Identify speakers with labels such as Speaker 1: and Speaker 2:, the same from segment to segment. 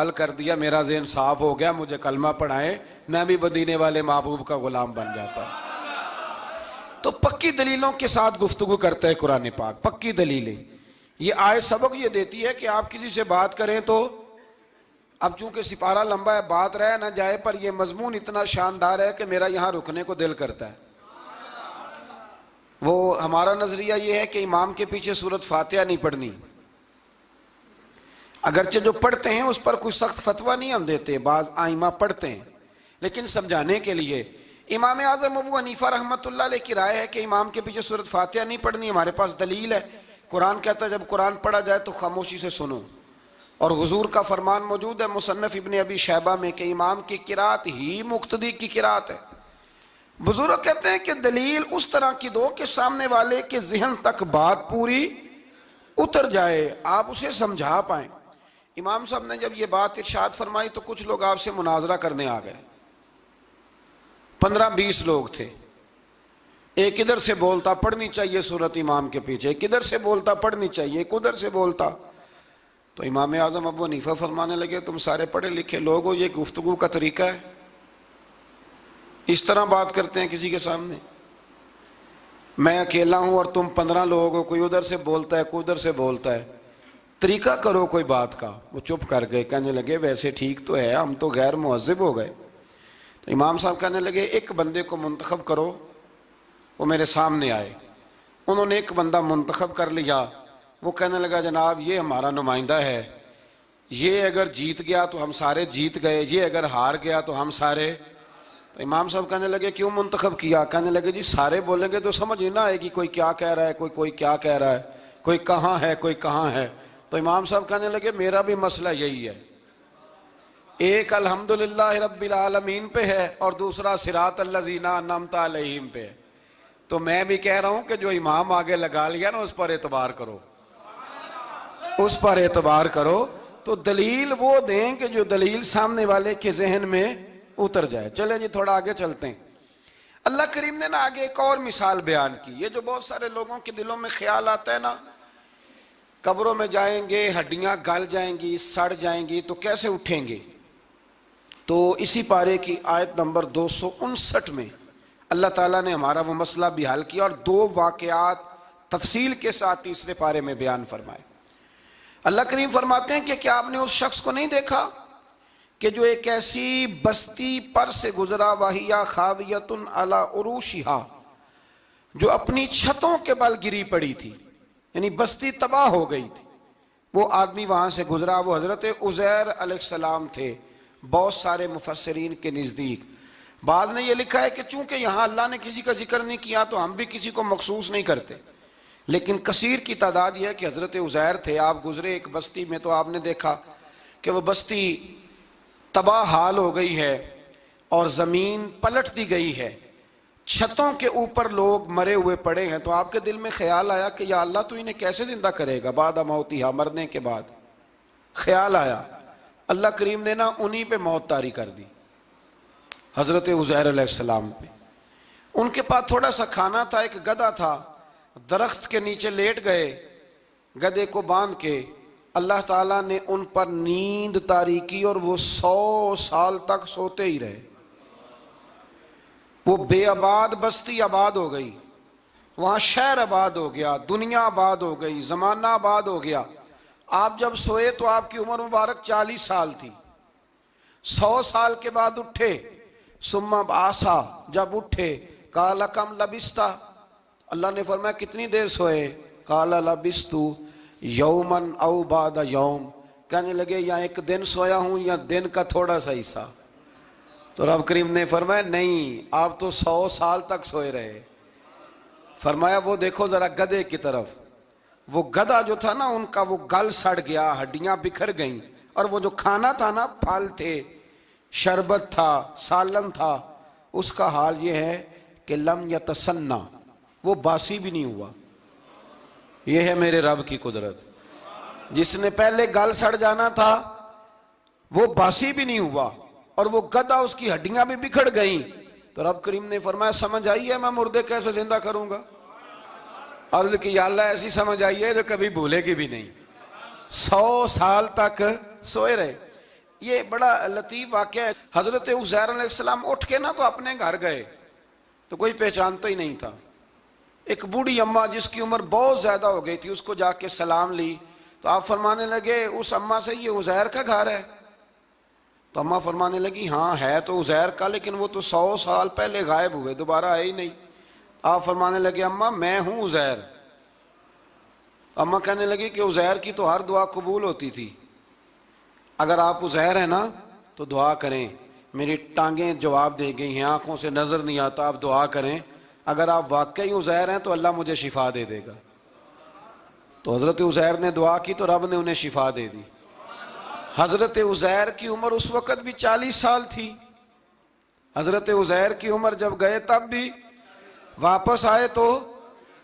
Speaker 1: حل کر دیا، میرا ذہن صاف ہو گیا، مجھے کلمہ پڑھائیں، میں بھی مدینے والے محبوب کا غلام بن جاتا ہوں۔ تو پکی دلیلوں کے ساتھ گفتگو کرتا ہے قرآن پاک، پکی دلیلیں۔ یہ آیت سبق یہ دیتی ہے کہ آپ کسی سے بات کریں تو، اب چونکہ سپارہ لمبا ہے بات رہ نہ جائے، پر یہ مضمون اتنا شاندار ہے کہ میرا یہاں رکنے کو دل کرتا ہے۔ وہ ہمارا نظریہ یہ ہے کہ امام کے پیچھے سورۃ فاتحہ نہیں پڑھنی، اگرچہ جو پڑھتے ہیں اس پر کوئی سخت فتویٰ نہیں ہم دیتے، بعض آئمہ پڑھتے ہیں، لیکن سمجھانے کے لیے امام اعظم ابو حنیفہ رحمۃ اللہ علیہ کی رائے ہے کہ امام کے پیچھے سورۃ فاتحہ نہیں پڑھنی۔ ہمارے پاس دلیل ہے، قرآن کہتا ہے جب قرآن پڑھا جائے تو خاموشی سے سنو، اور حضور کا فرمان موجود ہے مصنف ابن ابی شیبہ میں کہ امام کی قرات ہی مقتدی کی قرات ہے۔ بزرگ کہتے ہیں کہ دلیل اس طرح کی دو کہ سامنے والے کے ذہن تک بات پوری اتر جائے، آپ اسے سمجھا پائیں۔ امام صاحب نے جب یہ بات ارشاد فرمائی تو کچھ لوگ آپ سے مناظرہ کرنے آ گئے، 15-20 لوگ تھے۔ ایک ادھر سے بولتا پڑھنی چاہیے سورت امام کے پیچھے، ایک ادھر سے بولتا پڑھنی چاہیے، ایک ادھر سے بولتا۔ تو امام اعظم ابو حنیفہ فرمانے لگے تم سارے پڑھے لکھے لوگ ہو، یہ گفتگو کا طریقہ ہے؟ اس طرح بات کرتے ہیں کسی کے سامنے؟ میں اکیلا ہوں اور تم 15 لوگ ہو، کوئی ادھر سے بولتا ہے کوئی ادھر سے بولتا ہے، طریقہ کرو کوئی بات کا۔ وہ چپ کر گئے، کہنے لگے ویسے ٹھیک تو ہے، ہم تو غیر مہذب ہو گئے۔ تو امام صاحب کہنے لگے ایک بندے کو منتخب کرو، وہ میرے سامنے آئے۔ انہوں نے ایک بندہ منتخب کر لیا، وہ کہنے لگا جناب یہ ہمارا نمائندہ ہے، یہ اگر جیت گیا تو ہم سارے جیت گئے، یہ اگر ہار گیا تو ہم سارے۔ تو امام صاحب کہنے لگے کیوں منتخب کیا؟ کہنے لگے جی سارے بولیں گے تو سمجھ نہ آئے گی کوئی کیا کہہ رہا ہے، کوئی کیا کہہ رہا ہے، کوئی کہاں ہے کوئی کہاں ہے۔ تو امام صاحب کہنے لگے میرا بھی مسئلہ یہی ہے، ایک الحمدللہ رب العالمین پہ ہے اور دوسرا صراط الذین انعمت علیہم پہ ہے۔ تو میں بھی کہہ رہا ہوں کہ جو امام آگے لگا لیا نا اس پر اعتبار کرو، اس پر اعتبار کرو۔ تو دلیل وہ دیں کہ جو دلیل سامنے والے کے ذہن میں اتر جائے۔ چلیں جی تھوڑا آگے چلتے ہیں۔ اللہ کریم نے نا آگے ایک اور مثال بیان کی۔ یہ جو بہت سارے لوگوں کے دلوں میں خیال آتا ہے نا، قبروں میں جائیں گے ہڈیاں گل جائیں گی سڑ جائیں گی تو کیسے اٹھیں گے؟ تو اسی پارے کی آیت نمبر 259 میں اللہ تعالیٰ نے ہمارا وہ مسئلہ بھی حل کیا اور 2 واقعات تفصیل کے ساتھ تیسرے پارے میں بیان فرمائے۔ اللہ کریم فرماتے ہیں کہ کیا آپ نے اس شخص کو نہیں دیکھا کہ جو ایک ایسی بستی پر سے گزرا وَهِيَ خَاوِيَةٌ عَلَىٰ عُرُوشِهَا، جو اپنی چھتوں کے بل گری پڑی تھی، یعنی بستی تباہ ہو گئی تھی۔ وہ آدمی وہاں سے گزرا، وہ حضرت عزیر علیہ السلام تھے۔ بہت سارے مفسرین کے نزدیک بعض نے یہ لکھا ہے کہ چونکہ یہاں اللہ نے کسی کا ذکر نہیں کیا تو ہم بھی کسی کو مخصوص نہیں کرتے، لیکن کثیر کی تعداد یہ ہے کہ حضرت عزیر تھے۔ آپ گزرے ایک بستی میں تو آپ نے دیکھا کہ وہ بستی تباہ حال ہو گئی ہے اور زمین پلٹ دی گئی ہے، چھتوں کے اوپر لوگ مرے ہوئے پڑے ہیں۔ تو آپ کے دل میں خیال آیا کہ یا اللہ تو انہیں کیسے زندہ کرے گا بعد موتہا، مرنے کے بعد؟ خیال آیا، اللہ کریم نے نا انہی پہ موت طاری کر دی، حضرت عزیر علیہ السلام پہ۔ ان کے پاس تھوڑا سا کھانا تھا، ایک گدھا تھا، درخت کے نیچے لیٹ گئے، گدھے کو باندھ کے اللہ تعالیٰ نے ان پر نیند طاری کی اور وہ 100 سال تک سوتے ہی رہے۔ وہ بے آباد بستی آباد ہو گئی، وہاں شہر آباد ہو گیا، دنیا آباد ہو گئی، زمانہ آباد ہو گیا۔ آپ جب سوئے تو آپ کی عمر مبارک 40 سال تھی۔ 100 سال کے بعد اٹھے، ثم بعثا، جب اٹھے قال کم لبثت، اللہ نے فرمایا کتنی دیر سوئے؟ قال لبثت یوما او بعد یوم، کہنے لگے یا ایک دن سویا ہوں یا دن کا تھوڑا سا حصہ۔ تو رب کریم نے فرمایا نہیں، آپ تو 100 سال تک سوئے رہے۔ فرمایا وہ دیکھو ذرا گدھے کی طرف، وہ گدھا جو تھا نا ان کا وہ گل سڑ گیا، ہڈیاں بکھر گئیں، اور وہ جو کھانا تھا نا، پھل تھے، شربت تھا، سالن تھا، اس کا حال یہ ہے کہ لم یتسنہ، وہ باسی بھی نہیں ہوا۔ یہ ہے میرے رب کی قدرت، جس نے پہلے گل سڑ جانا تھا وہ باسی بھی نہیں ہوا، اور وہ گدھا اس کی ہڈیاں بھی بکھر گئیں۔ تو رب کریم نے فرمایا سمجھ آئی ہے میں مردے کیسے زندہ کروں گا؟ عرض کی یا اللہ ایسی سمجھ آئی ہے جو کبھی بھولے گی بھی نہیں۔ 100 سال تک سوئے رہے۔ یہ بڑا لطیف واقعہ ہے. حضرت عزیر علیہ السلام اٹھ کے نا تو اپنے گھر گئے تو کوئی پہچانتا ہی نہیں تھا. ایک بوڑھی اماں جس کی عمر بہت زیادہ ہو گئی تھی اس کو جا کے سلام لی تو آپ فرمانے لگے اس اماں سے یہ عزیر کا گھر ہے؟ تو اماں فرمانے لگی ہاں ہے تو عزیر کا، لیکن وہ تو 100 سال پہلے غائب ہوئے، دوبارہ آئے ہی نہیں. آپ فرمانے لگے اماں میں ہوں عزیر. اماں کہنے لگی کہ عزیر کی تو ہر دعا قبول ہوتی تھی، اگر آپ عزیر ہیں نا تو دعا کریں، میری ٹانگیں جواب دے گئی ہیں، آنکھوں سے نظر نہیں آتا، آپ دعا کریں، اگر آپ واقعی عزیر ہیں تو اللہ مجھے شفا دے دے گا. تو حضرت عزیر نے دعا کی تو رب نے انہیں شفا دے دی. حضرت عزیر کی عمر اس وقت بھی 40 سال تھی. حضرت عزیر کی عمر جب گئے تب بھی، واپس آئے تو،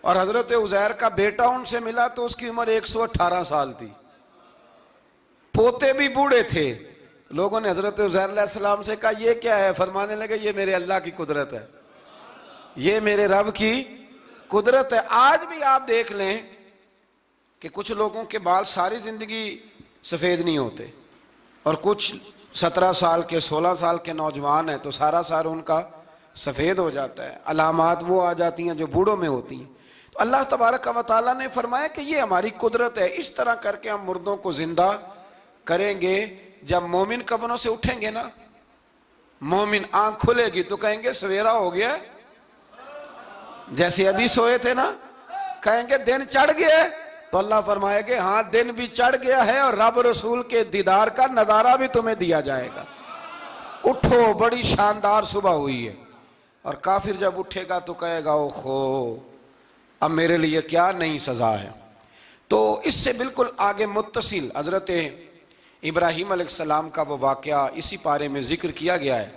Speaker 1: اور حضرت عزیر کا بیٹا ان سے ملا تو اس کی عمر 118 سال تھی. پوتے بھی بوڑھے تھے. لوگوں نے حضرت عزیر علیہ السلام سے کہا یہ کیا ہے؟ فرمانے لگے یہ میرے اللہ کی قدرت ہے، یہ میرے رب کی قدرت ہے. آج بھی آپ دیکھ لیں کہ کچھ لوگوں کے بال ساری زندگی سفید نہیں ہوتے، اور کچھ 17 سال کے 16 سال کے نوجوان ہیں تو سارا سار ان کا سفید ہو جاتا ہے. علامات وہ آ جاتی ہیں جو بوڑھوں میں ہوتی ہیں. تو اللہ تبارک و تعالیٰ نے فرمایا کہ یہ ہماری قدرت ہے، اس طرح کر کے ہم مردوں کو زندہ کریں گے. جب مومن قبروں سے اٹھیں گے نا، مومن آنکھ کھلے گی تو کہیں گے سویرا ہو گیا، جیسے ابھی سوئے تھے نا، کہیں گے دن چڑھ گیا. تو اللہ فرمائے گے ہاں دن بھی چڑھ گیا ہے اور رب رسول کے دیدار کا نظارہ بھی تمہیں دیا جائے گا. اٹھو بڑی شاندار صبح ہوئی ہے. اور کافر جب اٹھے گا تو کہے گا اوہو اب میرے لیے کیا نئی سزا ہے. تو اس سے بالکل آگے متصل حضرت ابراہیم علیہ السلام کا وہ واقعہ اسی پارے میں ذکر کیا گیا ہے.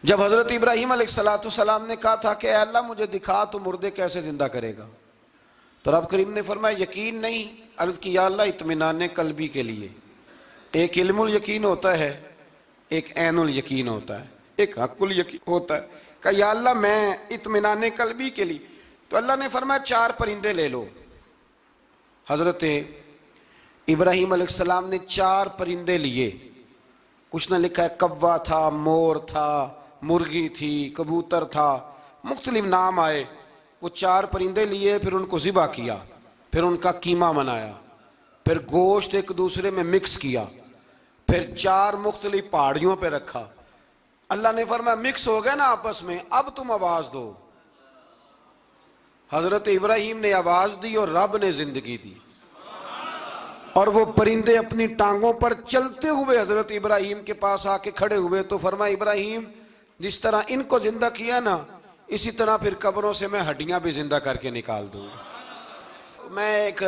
Speaker 1: جب حضرت ابراہیم علیہ السلام نے کہا تھا کہ اے اللہ مجھے دکھا تو مردے کیسے زندہ کرے گا، تو رب کریم نے فرمایا یقین نہیں. عرض کی یا اللہ اطمینان قلبی کے لیے. ایک علم الیقین ہوتا ہے، ایک عین الیقین ہوتا ہے، ایک حق الیقین ہوتا ہے. کہ یا اللہ میں اطمینان قلبی کے لیے. تو اللہ نے فرمایا 4 پرندے لے لو. حضرت ابراہیم علیہ السلام نے 4 پرندے لیے. کچھ نے لکھا ہے کوا تھا، مور تھا، مرغی تھی، کبوتر تھا، مختلف نام آئے. وہ 4 پرندے لیے، پھر ان کو ذبح کیا، پھر ان کا قیمہ بنایا، پھر گوشت ایک دوسرے میں مکس کیا، پھر 4 مختلف پہاڑیوں پہ رکھا. اللہ نے فرمایا مکس ہو گئے نا آپس میں، اب تم آواز دو. حضرت ابراہیم نے آواز دی اور رب نے زندگی دی. اور وہ پرندے اپنی ٹانگوں پر چلتے ہوئے حضرت ابراہیم کے پاس آ کے کھڑے ہوئے. تو فرمایا ابراہیم جس طرح ان کو زندہ کیا نا، اسی طرح پھر قبروں سے میں ہڈیاں بھی زندہ کر کے نکال دوں گا. میں ایک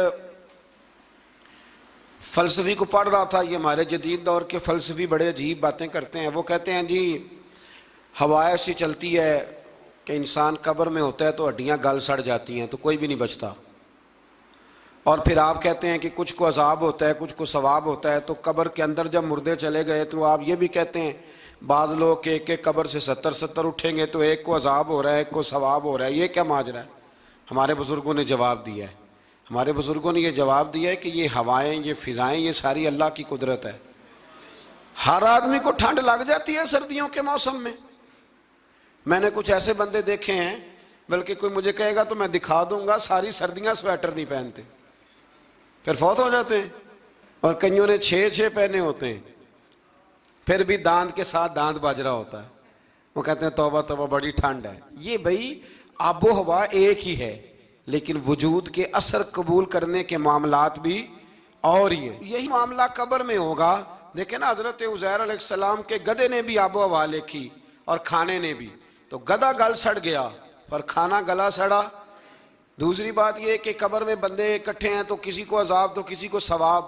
Speaker 1: فلسفی کو پڑھ رہا تھا. یہ ہمارے جدید دور کے فلسفی بڑے عجیب باتیں کرتے ہیں. وہ کہتے ہیں جی ہوا ایسی چلتی ہے کہ انسان قبر میں ہوتا ہے تو ہڈیاں گل سڑ جاتی ہیں تو کوئی بھی نہیں بچتا. اور پھر آپ کہتے ہیں کہ کچھ کو عذاب ہوتا ہے کچھ کو ثواب ہوتا ہے. تو قبر کے اندر جب مردے چلے گئے تو آپ یہ بھی کہتے ہیں بعض لوگ کہ ایک قبر سے 70 اٹھیں گے تو ایک کو عذاب ہو رہا ہے ایک کو ثواب ہو رہا ہے. یہ کیا ماجرا ہے؟ ہمارے بزرگوں نے جواب دیا ہے. ہمارے بزرگوں نے یہ جواب دیا ہے کہ یہ ہوائیں، یہ فضائیں، یہ ساری اللہ کی قدرت ہے. ہر آدمی کو ٹھنڈ لگ جاتی ہے سردیوں کے موسم میں. میں نے کچھ ایسے بندے دیکھے ہیں، بلکہ کوئی مجھے کہے گا تو میں دکھا دوں گا، ساری سردیاں سویٹر نہیں پہنتے، پھر فوت ہو جاتے ہیں. اور کئیوں نے 6 پہنے ہوتے ہیں، پھر بھی دانت کے ساتھ دانت بج رہا ہوتا ہے. وہ کہتے ہیں توبہ توبہ بڑی ٹھنڈ ہے. یہ بھائی آب و ہوا ایک ہی ہے، لیکن وجود کے اثر قبول کرنے کے معاملات بھی اور ہی ہیں. یہی معاملہ قبر میں ہوگا. دیکھیں نا حضرت عزیر علیہ السلام کے گدھے نے بھی آب و ہوا لکھی اور کھانے نے بھی. تو گدھا گل سڑ گیا پر کھانا گلا سڑا. دوسری بات یہ کہ قبر میں بندے اکٹھے ہیں تو کسی کو عذاب تو کسی کو ثواب.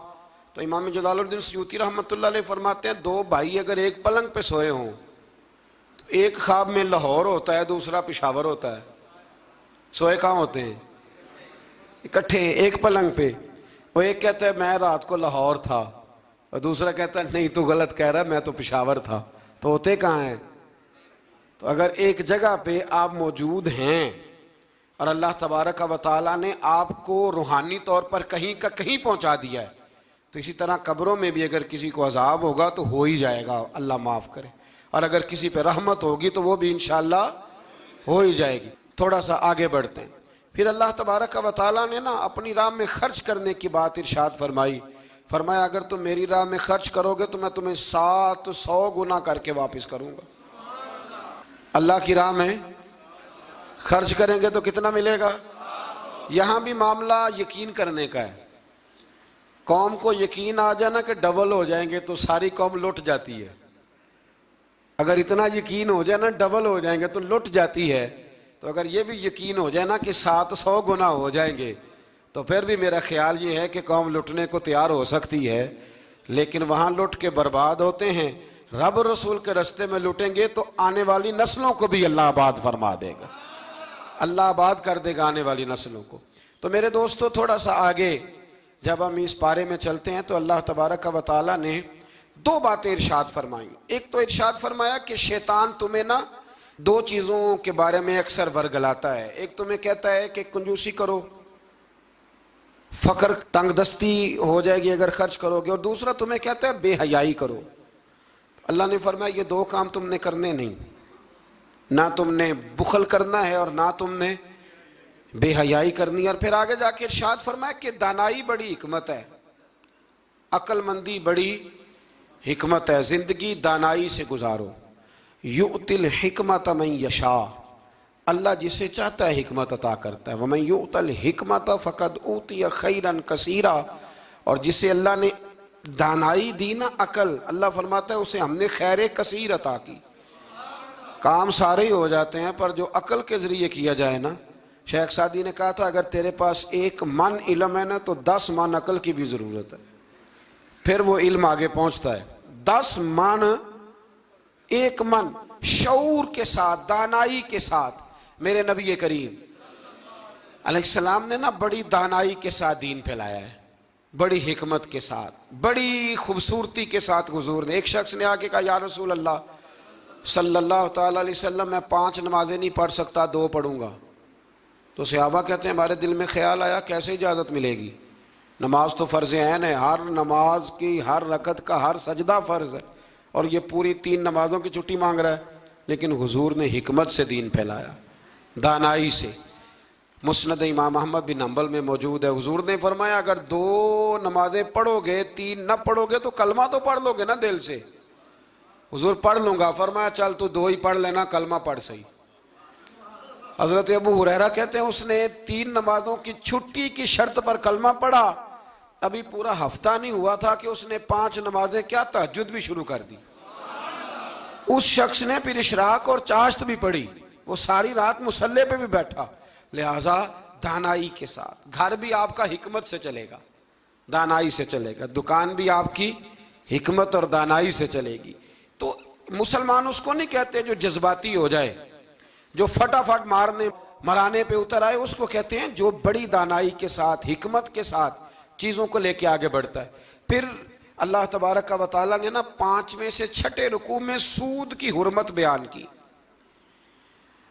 Speaker 1: تو امام جلال الدین سیوطی رحمۃ اللہ علیہ فرماتے ہیں 2 بھائی اگر ایک پلنگ پہ سوئے ہوں تو ایک خواب میں لاہور ہوتا ہے دوسرا پشاور ہوتا ہے. سوئے کہاں ہوتے ہیں؟ اکٹھے ایک پلنگ پہ. وہ ایک کہتا ہے میں رات کو لاہور تھا اور دوسرا کہتا ہے نہیں تو غلط کہہ رہا ہے میں تو پشاور تھا. تو ہوتے کہاں ہیں؟ تو اگر ایک جگہ پہ آپ موجود ہیں اور اللہ تبارک و تعالیٰ نے آپ کو روحانی طور پر کہیں کا کہیں پہنچا دیا ہے تو اسی طرح قبروں میں بھی اگر کسی کو عذاب ہوگا تو ہو ہی جائے گا، اللہ معاف کرے، اور اگر کسی پہ رحمت ہوگی تو وہ بھی انشاءاللہ ہو ہی جائے گی۔ تھوڑا سا آگے بڑھتے ہیں۔ پھر اللہ تبارک و تعالیٰ نے نا اپنی راہ میں خرچ کرنے کی بات ارشاد فرمائی، فرمایا اگر تم میری راہ میں خرچ کرو گے تو میں تمہیں 700 گنا کر کے واپس کروں گا۔ اللہ کی راہ میں خرچ کریں گے تو کتنا ملے گا؟ یہاں بھی معاملہ یقین کرنے کا ہے۔ قوم کو یقین آ جانا کہ ڈبل ہو جائیں گے تو ساری قوم لٹ جاتی ہے۔ اگر اتنا یقین ہو جائے نا ڈبل ہو جائیں گے تو لٹ جاتی ہے، تو اگر یہ بھی یقین ہو جائے نا کہ 700 گنا ہو جائیں گے تو پھر بھی میرا خیال یہ ہے کہ قوم لٹنے کو تیار ہو سکتی ہے، لیکن وہاں لٹ کے برباد ہوتے ہیں۔ رب رسول کے رستے میں لٹیں گے تو آنے والی نسلوں کو بھی اللہ آباد فرما دے گا، اللہ آباد کر دے گا آنے والی نسلوں کو۔ تو میرے دوستو تھوڑا سا آگے جب ہم اس پارے میں چلتے ہیں تو اللہ تبارک و تعالیٰ نے 2 باتیں ارشاد فرمائیں۔ ایک تو ارشاد فرمایا کہ شیطان تمہیں نا 2 چیزوں کے بارے میں اکثر ورگلاتا ہے۔ ایک تمہیں کہتا ہے کہ کنجوسی کرو، فقر تنگ دستی ہو جائے گی اگر خرچ کرو گے، اور دوسرا تمہیں کہتا ہے بے حیائی کرو۔ اللہ نے فرمایا یہ 2 کام تم نے کرنے نہیں، نہ تم نے بخل کرنا ہے اور نہ تم نے بے حیائی کرنی ہے۔ اور پھر آگے جا کے ارشاد فرمایا کہ دانائی بڑی حکمت ہے، عقل مندی بڑی حکمت ہے، زندگی دانائی سے گزارو۔ یؤتی الحکمت من یشاء، اللہ جسے چاہتا ہے حکمت عطا کرتا ہے۔ ومن یؤت الحکمت فقد اوتی خیرا کثیرا، اور جسے اللہ نے دانائی دی نا عقل، اللہ فرماتا ہے اسے ہم نے خیر کثیر عطا کی۔ کام سارے ہی ہو جاتے ہیں پر جو عقل کے ذریعے کیا جائے نا، شیخ سعدی نے کہا تھا اگر تیرے پاس 1 من علم ہے نا تو 10 من عقل کی بھی ضرورت ہے، پھر وہ علم آگے پہنچتا ہے۔ 10 من، 1 من شعور کے ساتھ، دانائی کے ساتھ۔ میرے نبی کریم علیہ السلام نے نا بڑی دانائی کے ساتھ دین پھیلایا ہے، بڑی حکمت کے ساتھ، بڑی خوبصورتی کے ساتھ۔ حضور نے، ایک شخص نے آ کے کہا یا رسول اللہ صلی اللہ تعالیٰ علیہ وسلم میں 5 نمازیں نہیں پڑھ سکتا، 2 پڑھوں گا۔ تو صحابہ کہتے ہیں ہمارے دل میں خیال آیا کیسے اجازت ملے گی، نماز تو فرض عین ہے، ہر نماز کی ہر رکعت کا ہر سجدہ فرض ہے، اور یہ پوری 3 نمازوں کی چھٹی مانگ رہا ہے۔ لیکن حضور نے حکمت سے دین پھیلایا، دانائی سے۔ مسند امام احمد بن حنبل میں موجود ہے، حضور نے فرمایا اگر 2 نمازیں پڑھو گے 3 نہ پڑھو گے تو کلمہ تو پڑھ لو گے نا دل سے۔ حضور پڑھ لوں گا، فرمایا چل تو 2 ہی پڑھ لینا، کلمہ پڑھ صحیح۔ حضرت ابو ہریرہ کہتے ہیں اس نے 3 نمازوں کی چھٹی کی شرط پر کلمہ پڑھا، ابھی پورا ہفتہ نہیں ہوا تھا کہ اس نے 5 نمازیں کیا تہجد بھی شروع کر دی۔ اس شخص نے پھر اشراق اور چاشت بھی پڑھی، وہ ساری رات مصلی پہ بھی بیٹھا۔ لہٰذا دانائی کے ساتھ، گھر بھی آپ کا حکمت سے چلے گا، دانائی سے چلے گا، دکان بھی آپ کی حکمت اور دانائی سے چلے گی۔ تو مسلمان اس کو نہیں کہتے جو جذباتی ہو جائے، جو فٹافٹ مرانے پہ اتر آئے، اس کو کہتے ہیں جو بڑی دانائی کے ساتھ، حکمت کے ساتھ چیزوں کو لے کے آگے بڑھتا ہے۔ پھر اللہ تبارک و تعالیٰ نے نا 5ویں سے 6ٹھے رکوع میں سود کی حرمت بیان کی،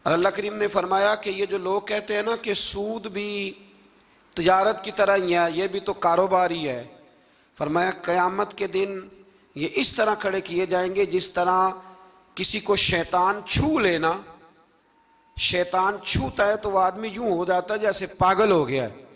Speaker 1: اور اللہ کریم نے فرمایا کہ یہ جو لوگ کہتے ہیں نا کہ سود بھی تجارت کی طرح ہی ہے، یہ بھی تو کاروبار ہی ہے، فرمایا قیامت کے دن یہ اس طرح کھڑے کیے جائیں گے جس طرح کسی کو شیطان چھو لینا، شیطان چھوتا ہے تو وہ آدمی یوں ہو جاتا ہے جیسے پاگل ہو گیا ہے،